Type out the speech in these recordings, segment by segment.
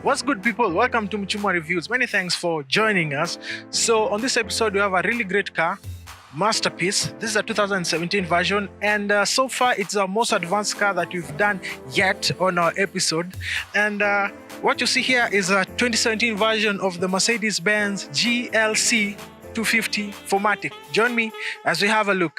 What's good, people? Welcome to Mchuma Reviews. Many thanks for joining us. So on this episode we have a really great car, masterpiece. This is a 2017 version, and so far it's our most advanced car that we've done yet on our episode. And what you see here is a 2017 version of the Mercedes-Benz GLC 250 4Matic. Join me as we have a look.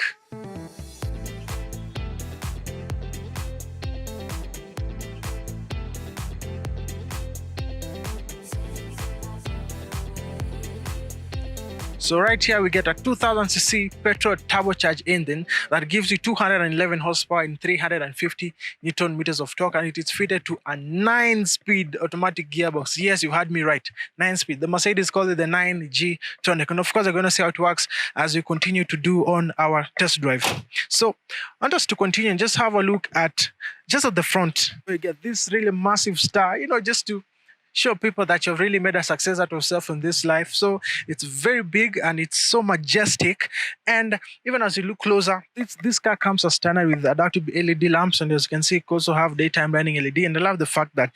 So right here we get a 2000cc petrol turbocharged engine that gives you 211 horsepower and 350 Newton meters of torque, and it is fitted to a 9-speed automatic gearbox. Yes, you heard me right, 9-speed. The Mercedes calls it the 9 G-Tronic, and of course we're going to see how it works as we continue to do on our test drive. So I want us to continue and just have a look at just at the front. We get this really massive star, just to show people that you've really made a success out of yourself in this life. So it's very big and it's so majestic. And even as you look closer, this car comes as standard with adaptive LED lamps, and as you can see, it also have daytime running LED. And I love the fact that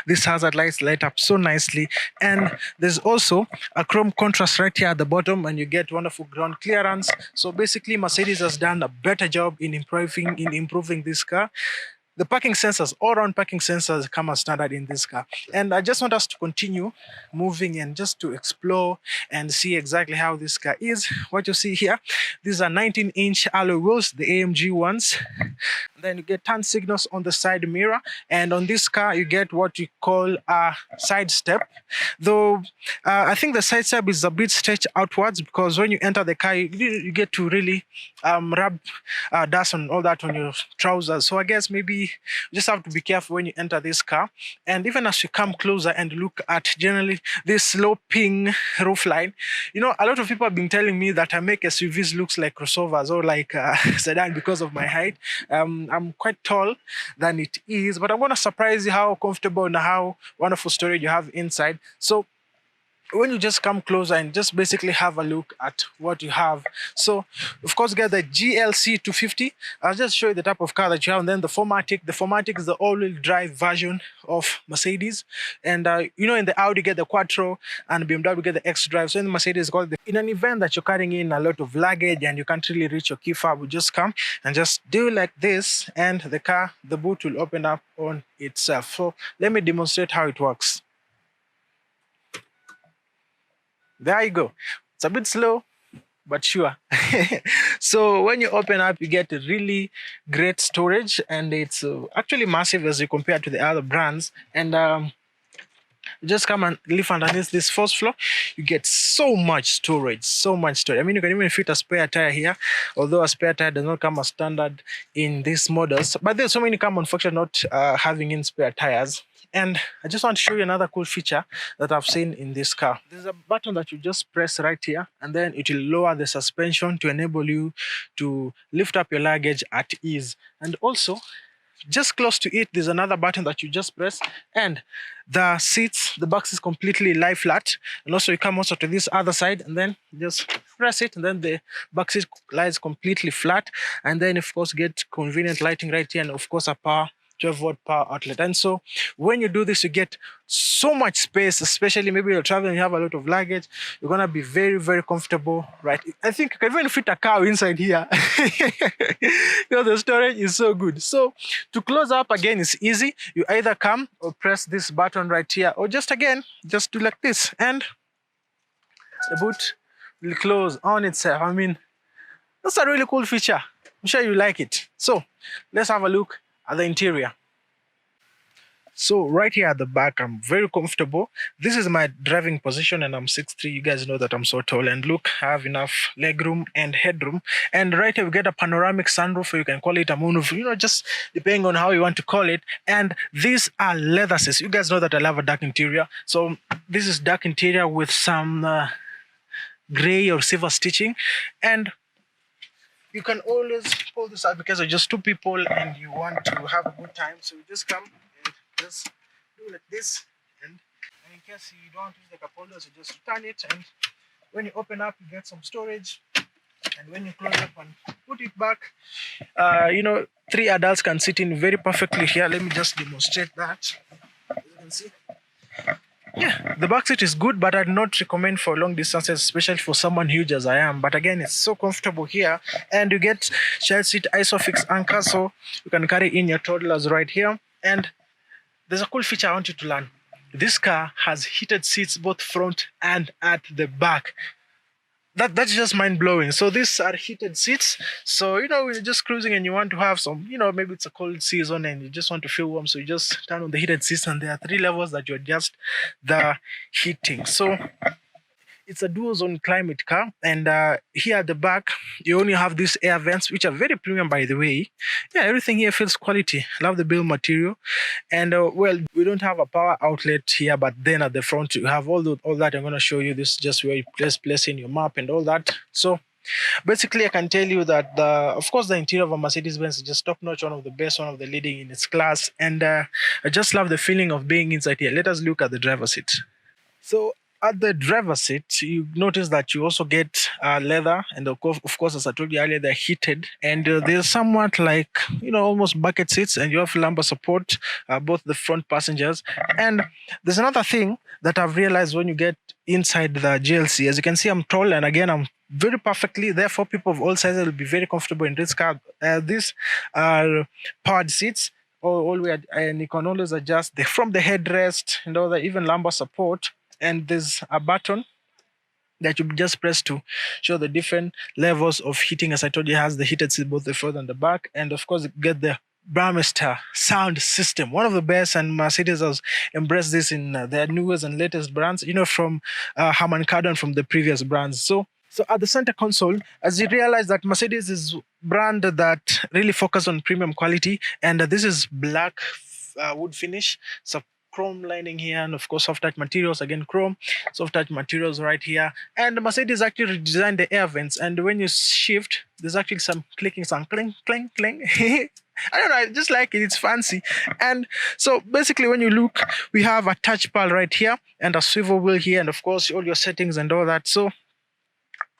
these hazard lights light up so nicely. And there's also a chrome contrast right here at the bottom, and you get wonderful ground clearance. So basically, Mercedes has done a better job in improving this car. The parking sensors, all-round parking sensors, come as standard in this car. And I just want us to continue moving and just to explore and see exactly how this car is. What you see here, these are 19-inch alloy wheels, the AMG ones. Then you get turn signals on the side mirror. And on this car, you get what we call a side step. Though I think the side step is a bit stretched outwards, because when you enter the car, you get to really rub dust and all that on your trousers. So I guess maybe you just have to be careful when you enter this car. And even as you come closer and look at generally this sloping roof line, a lot of people have been telling me that I make SUVs looks like crossovers or like sedan because of my height. I'm quite tall than it is, but I'm going to surprise you how comfortable and how wonderful storage you have inside. So when you just come closer and just basically have a look at what you have. So, of course, you get the GLC 250. I'll just show you the type of car that you have. And then the 4Matic. The 4Matic is the all-wheel drive version of Mercedes. And, in the Audi, you get the Quattro, and BMW, you get the X-Drive. So in the Mercedes, in an event that you're carrying in a lot of luggage and you can't really reach your key fob, you just come and just do like this, and the boot will open up on itself. So let me demonstrate how it works. There you go. It's a bit slow, but sure. So when you open up, you get a really great storage, and it's actually massive as you compare to the other brands. And you just come and live underneath this first floor, you get so much storage. I mean, you can even fit a spare tire here, although a spare tire does not come as standard in these models. But there's so many car manufacturers not having in spare tires. And I just want to show you another cool feature that I've seen in this car. There's a button that you just press right here, and then it will lower the suspension to enable you to lift up your luggage at ease. And also, just close to it, there's another button that you just press, and the seats, the box is completely lie flat. And also you come also to this other side, and then just press it, and then the back seat lies completely flat. And then, of course, get convenient lighting right here, and of course a 12-volt power outlet. And so when you do this, you get so much space, especially maybe you're traveling, you have a lot of luggage, you're going to be very, very comfortable, right? I think you can even fit a cow inside here. The storage is so good. So to close up, again, it's easy. You either come or press this button right here, or just do like this, and the boot will close on itself. I mean, that's a really cool feature. I'm sure you like it. So let's have a look at the interior. So right here at the back, I'm very comfortable. This is my driving position, and I'm 6'3". You guys know that I'm so tall. And look, I have enough legroom and headroom. And right here we get a panoramic sunroof, or you can call it a moonroof, just depending on how you want to call it. And these are leather seats. You guys know that I love a dark interior. So this is dark interior with some gray or silver stitching. And you can always pull this out because you're just two people and you want to have a good time. So you just come and just do like this. And in case you don't use the cup holders, you just return it. And when you open up, you get some storage. And when you close up and put it back, 3 adults can sit in very perfectly here. Let me just demonstrate that. As you can see, Yeah, the back seat is good, but I'd not recommend for long distances, especially for someone huge as I am. But again, it's so comfortable here, and you get child seat isofix anchor, so you can carry in your toddlers right here. And there's a cool feature I want you to learn. This car has heated seats both front and at the back. That's just mind blowing. So these are heated seats. So when you're just cruising and you want to have some, maybe it's a cold season and you just want to feel warm, so you just turn on the heated seats, and there are 3 levels that you adjust the heating. So it's a dual zone climate car, and here at the back you only have these air vents, which are very premium, by the way. Yeah, everything here feels quality. Love the build material. And well, we don't have a power outlet here, but then at the front you have all that. I'm going to show you this, just where you place in your map and all that. So basically, I can tell you that of course, the interior of a Mercedes-Benz is just top-notch, one of the best, one of the leading in its class, and I just love the feeling of being inside here. Let us look at the driver's seat. So at the driver's seat, you notice that you also get leather, and of course, as I told you earlier, they're heated, and they're somewhat like almost bucket seats, and you have lumbar support, both the front passengers. And there's another thing that I've realized when you get inside the GLC. As you can see, I'm tall, and again, I'm very perfectly. Therefore, people of all sizes will be very comfortable in this car. These are powered seats. And you can always adjust from the headrest and all that, even lumbar support. And there's a button that you just press to show the different levels of heating. As I told you, it has the heated seat both the front and the back, and of course you get the Burmester Sound system, one of the best, and Mercedes has embraced this in their newest and latest brands, from Harman Kardon, from the previous brands. So at the center console, as you realize that Mercedes is brand that really focus on premium quality, and this is black wood finish. So chrome lining here, and of course soft touch materials, again chrome soft touch materials right here. And Mercedes actually redesigned the air vents, and when you shift, there's actually some clicking, some cling cling cling. I don't know, I just like it, it's fancy. And so basically, when you look, we have a touchpad right here and a swivel wheel here, and of course all your settings and all that. So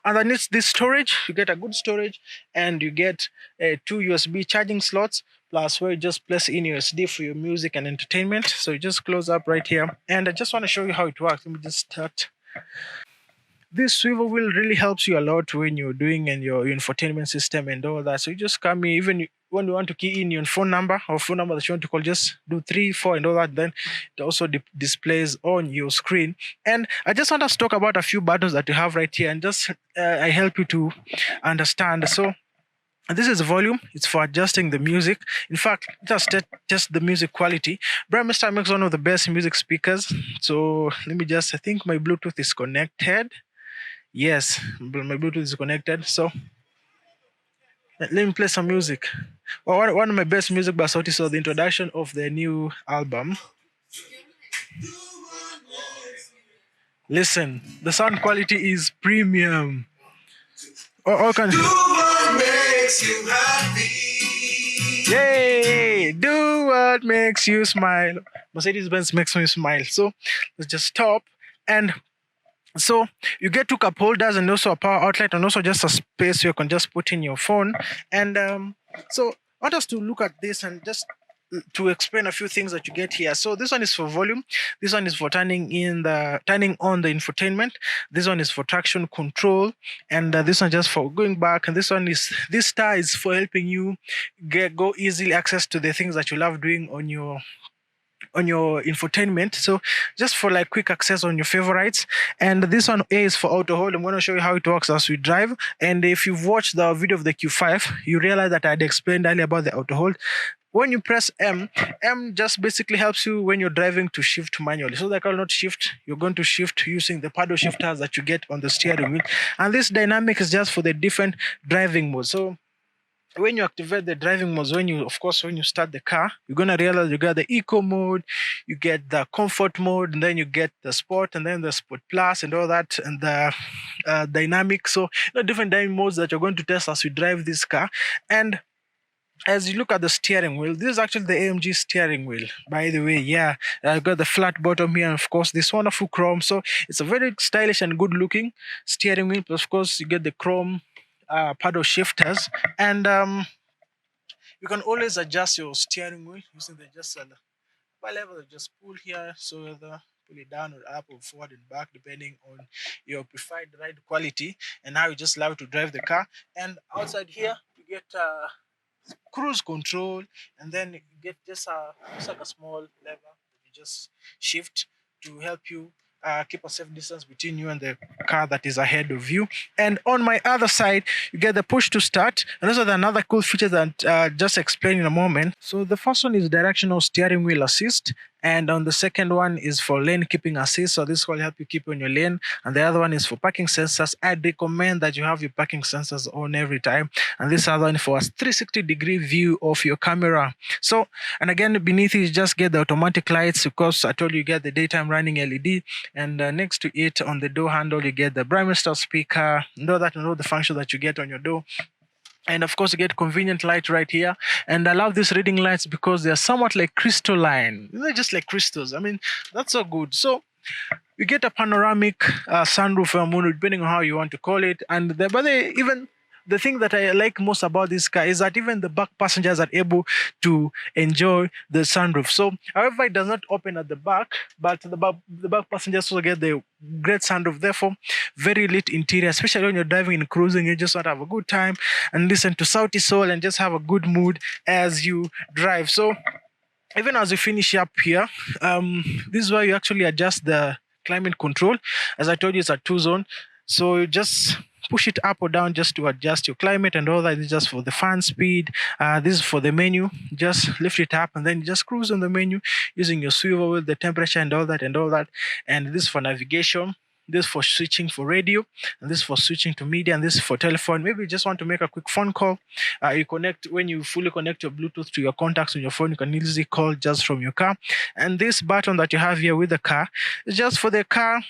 underneath this storage, you get a good storage, and you get 2 USB charging slots, plus where you just place in your SD for your music and entertainment. So you just close up right here, and I just want to show you how it works. Let me just start. This swivel wheel really helps you a lot when you're doing your infotainment system and all that. So you just come in, even when you want to key in your phone number that you want to call, just do 3, 4 and all that. Then it also displays on your screen. And I just want us to talk about a few buttons that you have right here, and just I help you to understand. So this is volume. It's for adjusting the music. In fact, just test the music quality. Burmester makes one of the best music speakers. So let me I think my Bluetooth is connected. Yes, my Bluetooth is connected. So let me play some music. Well, one of my best music by Sauti, so the introduction of the new album. Listen, the sound quality is premium. Or can do what makes you happy. Yay! Do what makes you smile. Mercedes-Benz makes me smile. So let's just stop. And so you get 2 cup holders and also a power outlet, and also just a space you can just put in your phone. And so I want us to look at this and just to explain a few things that you get here. So this one is for volume. This one is for turning on the infotainment. This one is for traction control, and this one just for going back. And this star is for helping you go easily access to the things that you love doing on your infotainment. So just for like quick access on your favorites. And this one A is for auto hold. I'm going to show you how it works as we drive. And if you've watched the video of the Q5, you realize that I had explained earlier about the auto hold. When you press M just basically helps you when you're driving to shift manually. So the car will not shift. You're going to shift using the paddle shifters that you get on the steering wheel. And this dynamic is just for the different driving modes. So when you activate the driving modes, when you start the car, you're going to realize you got the eco mode, you get the comfort mode, and then you get the sport, and then the sport plus and all that, and the dynamic. So different dynamic modes that you're going to test as you drive this car. And as you look at the steering wheel, this is actually the AMG steering wheel, by the way. Yeah, I got the flat bottom here, and of course this wonderful chrome. So it's a very stylish and good looking steering wheel. Of course, you get the chrome paddle shifters, and you can always adjust your steering wheel using the by level. Just pull here, so the pull it down or up or forward and back depending on your preferred ride quality and how you just love to drive the car. And outside here you get cruise control, and then you get just like a small lever that you just shift to help you keep a safe distance between you and the car that is ahead of you. And on my other side, you get the push to start. And those are another cool features that just explain in a moment. So the first one is directional steering wheel assist. And on the second one is for lane keeping assist. So this will help you keep on your lane. And the other one is for parking sensors. I'd recommend that you have your parking sensors on every time. And this other one for a 360-degree view of your camera. So, and again, beneath it, you just get the automatic lights. Because I told you get the daytime running LED. And next to it, on the door handle, you get the Burmester speaker. Know that and all the functions that you get on your door. And of course, you get convenient light right here. And I love these reading lights because they're somewhat like crystalline. They're just like crystals. I mean, that's so good. So you get a panoramic sunroof or moonroof, depending on how you want to call it. And even the thing that I like most about this car is that even the back passengers are able to enjoy the sunroof. So, however, it does not open at the back, but the back passengers also get the great sunroof. Therefore, very lit interior, especially when you're driving and cruising. You just want to have a good time and listen to Sauti Soul and just have a good mood as you drive. So, even as you finish up here, this is where you actually adjust the climate control. As I told you, it's a 2-zone. So you just push it up or down just to adjust your climate and all that. This is just for the fan speed. This is for the menu. Just lift it up and then just cruise on the menu using your swivel wheel, the temperature and all that and all that. And this is for navigation. This is for switching for radio, and this is for switching to media, and this is for telephone. Maybe you just want to make a quick phone call. When you fully connect your Bluetooth to your contacts on your phone, you can easily call just from your car. And this button that you have here with the car is just for the car.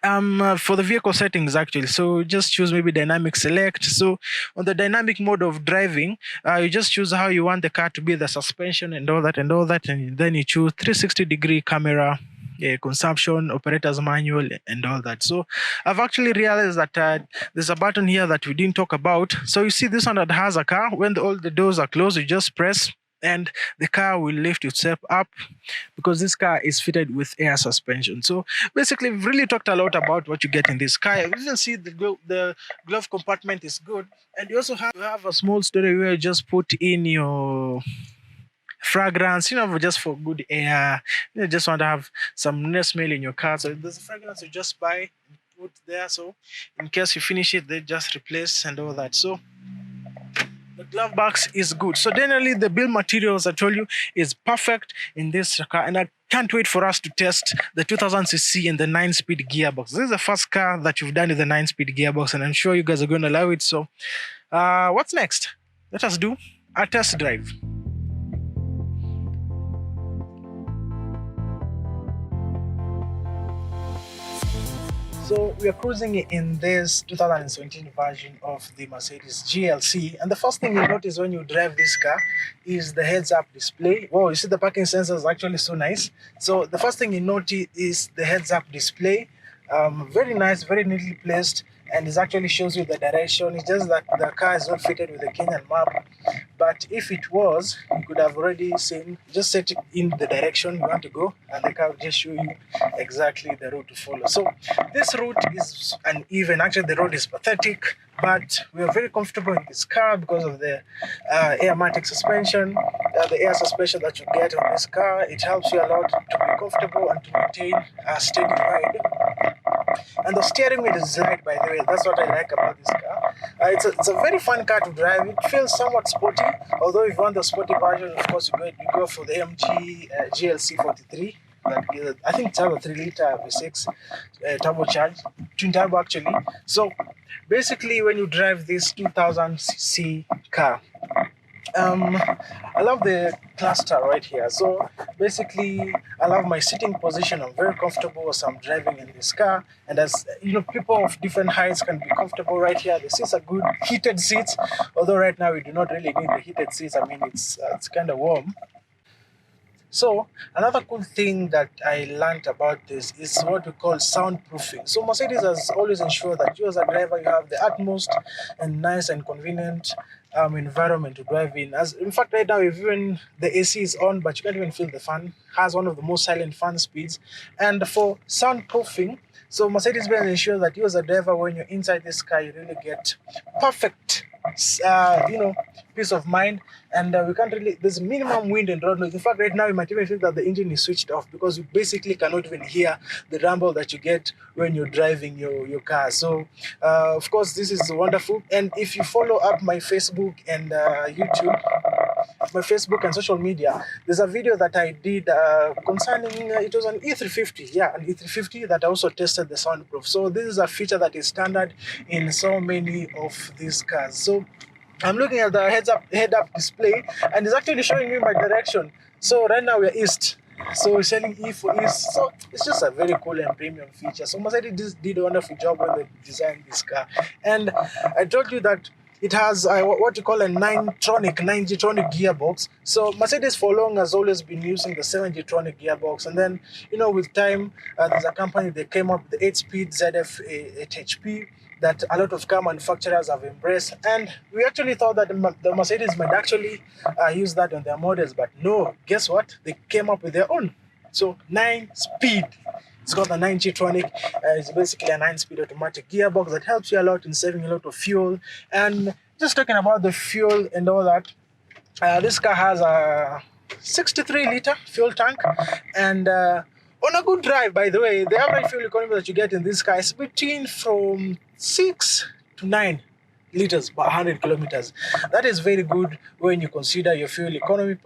For the vehicle settings actually, so just choose maybe dynamic select. So on the dynamic mode of driving, you just choose how you want the car to be, the suspension and all that, and then you choose 360-degree camera, consumption, operator's manual, and all that. So I've actually realized that there's a button here that we didn't talk about. So you see this one that has a car. When all the doors are closed, you just press and the car will lift itself up because this car is fitted with air suspension. So basically, we've really talked a lot about what you get in this car. You can see the glove compartment is good. And you also have a small storage where you just put in your fragrance, just for good air. You just want to have some nice smell in your car. So there's a fragrance you just buy and put there. So in case you finish it, they just replace and all that. So the glove box is good. So generally, the build materials I told you is perfect in this car, and I can't wait for us to test the 2000cc and the 9-speed gearbox. This is the first car that you've done with the 9-speed gearbox, and I'm sure you guys are going to love it. So, what's next? Let us do a test drive. So we are cruising in this 2017 version of the Mercedes GLC, and the first thing you notice when you drive this car is the heads-up display. Wow, you see the parking sensor is actually so nice. So the first thing you notice is the heads-up display. Very nice, very neatly placed, and it actually shows you the direction. It's just that the car is not fitted with a Kenyan map, but if it was, you could have already seen, just set it in the direction you want to go, and the car will just show you exactly the route to follow. So this route is uneven. Actually, the road is pathetic, but we are very comfortable in this car because of the Airmatic suspension, the air suspension that you get on this car. It helps you a lot to be comfortable and to maintain a steady ride. And the steering wheel is light, by the way. That's what I like about this car. It's a very fun car to drive. It feels somewhat sporty, although if you want the sporty version, of course, you go for the AMG GLC 43. I think it's a 3-liter V6 turbocharged, twin turbo actually. So basically, when you drive this 2000cc car, I love the cluster right here. So basically, I love my sitting position. I'm very comfortable as I'm driving in this car, and as you know, people of different heights can be comfortable right here. The seats are good, heated seats. Although right now we do not really need the heated seats. I mean, it's kind of warm. So another cool thing that I learned about this is what we call soundproofing. So Mercedes has always ensured that you as a driver, you have the utmost and nice and convenient environment to drive in. As in fact, right now, if even the AC is on, but you can't even feel the fan. Has one of the most silent fan speeds, and for soundproofing. So Mercedes-Benz ensures that you as a driver, when you're inside this car, you really get perfect, peace of mind. And we can't really, there's minimum wind and road noise. In fact, right now you might even feel that the engine is switched off because you basically cannot even hear the rumble that you get when you're driving your car. So of course, this is wonderful. And if you follow up my Facebook and YouTube, my Facebook and social media, there's a video that I did concerning, it was an E350, an E350 that I also tested the soundproof. So this is a feature that is standard in so many of these cars. So I'm looking at the head-up display, and it's actually showing me my direction. So right now we're east. So it's telling E for east. So it's just a very cool and premium feature. So Mercedes did a wonderful job when they designed this car. And I told you that it has what you call a 9 G-Tronic gearbox. So Mercedes for long has always been using the 7 G-Tronic gearbox. And then, with time, there's a company that came up with the 8-speed ZF 8HP that a lot of car manufacturers have embraced. And we actually thought that the Mercedes might actually use that on their models. But no, guess what? They came up with their own. So 9-speed. It's got the 9 G-Tronic. It's basically a 9-speed automatic gearbox that helps you a lot in saving a lot of fuel. And just talking about the fuel and all that, this car has a 63-liter fuel tank. And on a good drive, by the way, the average fuel economy that you get in this car is between from 6 to 9 liters per 100 kilometers. That is very good when you consider your fuel economy,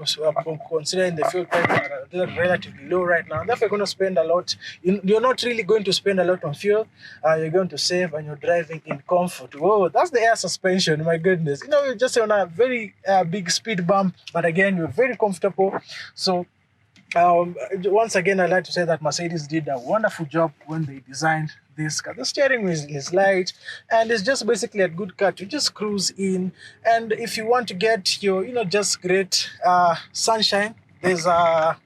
considering the fuel prices are relatively low right now. Therefore, you're going to spend a lot. You're not really going to spend a lot on fuel. You're going to save, and you're driving in comfort. Whoa, that's the air suspension. My goodness. You're just on a very big speed bump, but again, you're very comfortable. So once again, I'd like to say that Mercedes did a wonderful job when they designed this car. The steering wheel is light, and it's just basically a good car to just cruise in. And if you want to get your, just great sunshine, there's a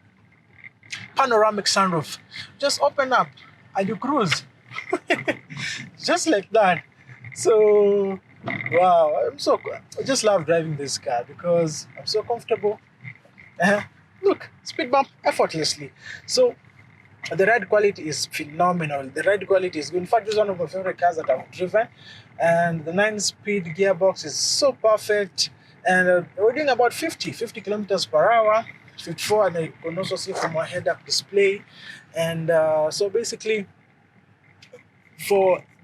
panoramic sunroof. Just open up and you cruise, just like that. So, wow, I just love driving this car because I'm so comfortable. Look, speed bump effortlessly. So the ride quality is phenomenal. The ride quality is good. In fact, this is one of my favorite cars that I've driven. And the 9-speed gearbox is so perfect. And we're doing about 50 kilometers per hour, 54, and you can also see from our head-up display. And so basically,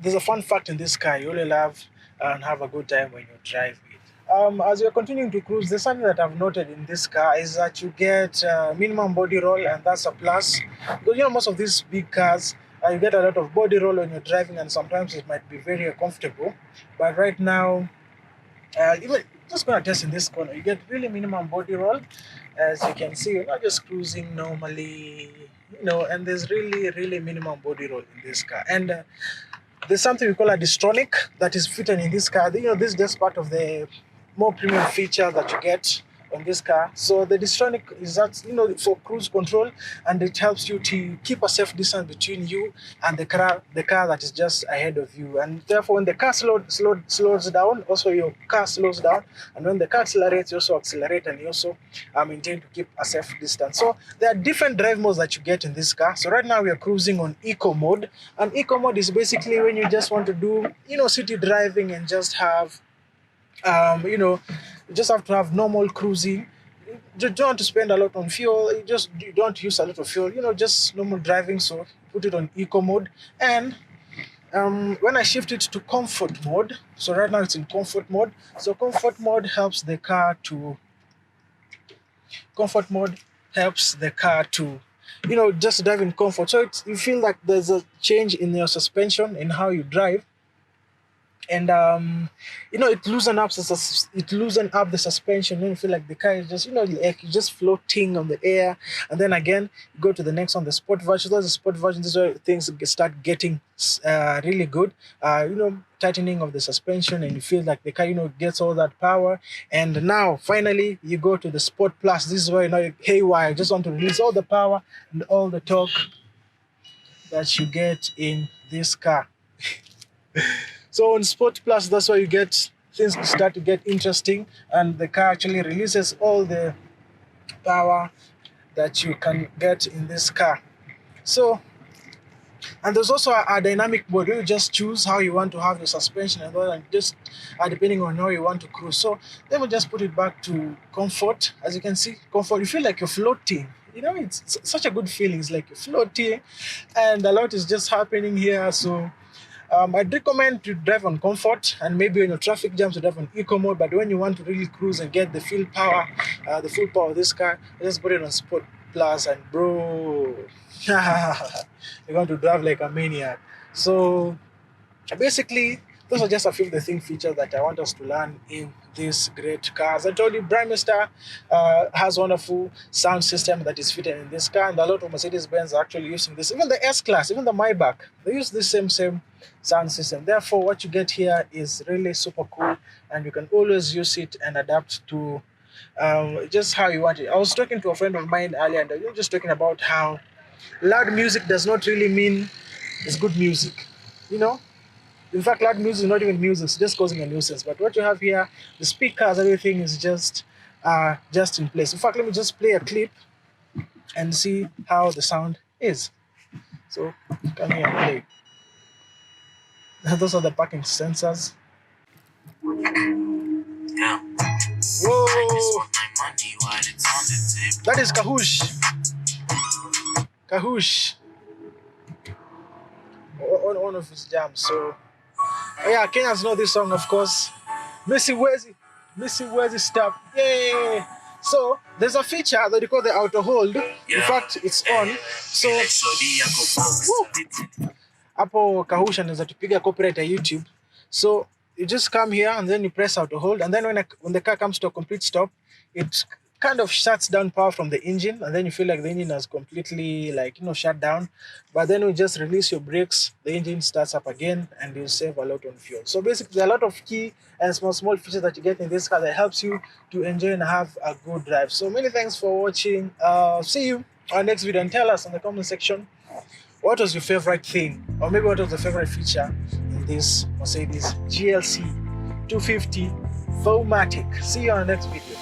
there's a fun fact in this car. You really love and have a good time when you drive it. As you're continuing to cruise, there's something that I've noted in this car is that you get minimum body roll, and that's a plus. Because most of these big cars, you get a lot of body roll when you're driving, and sometimes it might be very uncomfortable. But right now, even just going to test in this corner, you get really minimum body roll. As you can see, you're not just cruising normally, and there's really, really minimum body roll in this car. And there's something we call a Distronic that is fitted in this car. This is just part of the more premium feature that you get on this car. So the Distronic is that, for cruise control, and it helps you to keep a safe distance between you and the car that is just ahead of you. And therefore, when the car slows down, also your car slows down. And when the car accelerates, you also accelerate, and you also maintain to keep a safe distance. So there are different drive modes that you get in this car. So right now we are cruising on Eco mode. And Eco mode is basically when you just want to do, city driving and just have you just have to have normal cruising. You don't want to spend a lot on fuel. You don't use a lot of fuel. Just normal driving. So put it on Eco mode. And when I shift it to comfort mode, so right now it's in comfort mode. So comfort mode helps the car to just drive in comfort. So you feel like there's a change in your suspension in how you drive. And it loosens up the suspension. You feel like the car is just like you're just floating on the air. And then again, you go to the next one, the sport version. Those are sport version. This is where things start getting really good. Tightening of the suspension, and you feel like the car gets all that power. And now finally you go to the Sport Plus. This is where you haywire. Just want to release all the power and all the torque that you get in this car. So on Sport Plus, that's why you get things start to get interesting, and the car actually releases all the power that you can get in this car. So, and there's also a dynamic mode where you just choose how you want to have the suspension and all, and just depending on how you want to cruise. So let me just put it back to comfort. As you can see, comfort, you feel like you're floating. You know, it's such a good feeling. It's like you're floating and a lot is just happening here. So I'd recommend to drive on comfort, and maybe when your traffic jams to drive on eco mode. But when you want to really cruise and get the full power of this car, just put it on Sport Plus, and bro, you're going to drive like a maniac. So basically, those are just a few of the features that I want us to learn in this great car. As I told you, Burmester has wonderful sound system that is fitted in this car, and a lot of Mercedes-Benz are actually using this. Even the S-Class, even the Maybach, they use this same sound system. Therefore, what you get here is really super cool, and you can always use it and adapt to just how you want it. I was talking to a friend of mine earlier, and we were just talking about how loud music does not really mean it's good music, you know. In fact, loud music is not even music, it's just causing a nuisance. But what you have here, the speakers, everything is just in place. In fact, let me just play a clip and see how the sound is. So come here and play. Those are the parking sensors. Yeah. Whoa! That is Kahoosh. Kahoosh. One of his jams. So yeah, Kenyans know this song, of course. Missy Wezi Stop. Yay! So there's a feature that you call the auto hold. In fact, it's on. So hapo Kahusha anaweza tupiga copyright ya YouTube. So you just come here and then you press auto hold, and then when the car comes to a complete stop, it kind of shuts down power from the engine, and then you feel like the engine has completely shut down. But then you just release your brakes, the engine starts up again, and you save a lot on fuel. So basically, there are a lot of key and small features that you get in this car that helps you to enjoy and have a good drive. So many thanks for watching. See you on our next video, and tell us in the comment section what was your favorite thing, or maybe what was the favorite feature in this Mercedes GLC 250 4Matic. See you on the next video.